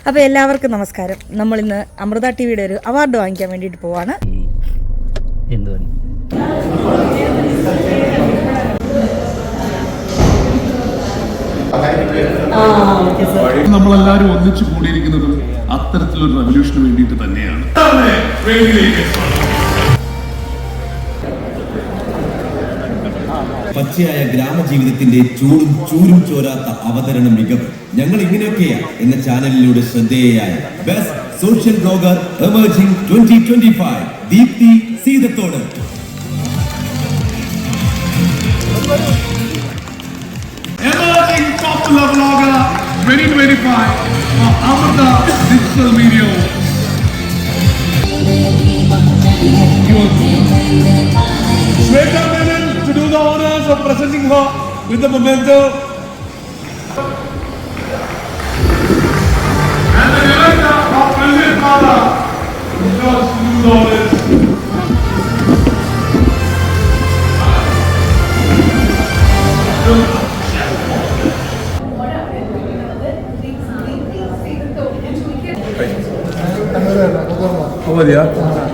അപ്പോൾ എല്ലാവർക്കും നമസ്കാരം. നമ്മളിന്ന് അമൃത ടിവിയുടെ ഒരു അവാർഡ് വാങ്ങിക്കാൻ വേണ്ടിയിട്ട് പോവാണ്. നമ്മളെല്ലാരും ഒന്നിച്ചു കൂടിയിരിക്കുന്നതും അത്തരത്തിലൊരു റെവല്യൂഷന് വേണ്ടിയിട്ട് തന്നെയാണ്. പച്ചയായ ഗ്രാമജീവിതത്തിന്റെ ചൂടും ചൂരും ചോരാത്ത അവതരണ മികവ് ഞങ്ങൾ ഇങ്ങനെയൊക്കെയാ എന്ന ചാനലിലൂടെ ശ്രദ്ധേയയായ best social blogger emerging 2025 Deepthi Seethathodu. Emerging popular blogger 2025 for Amrita Digital Media. Shweta Menon to do the honors of presenting her with the memento. And the director of President Mala to do the honors. Oh, yeah.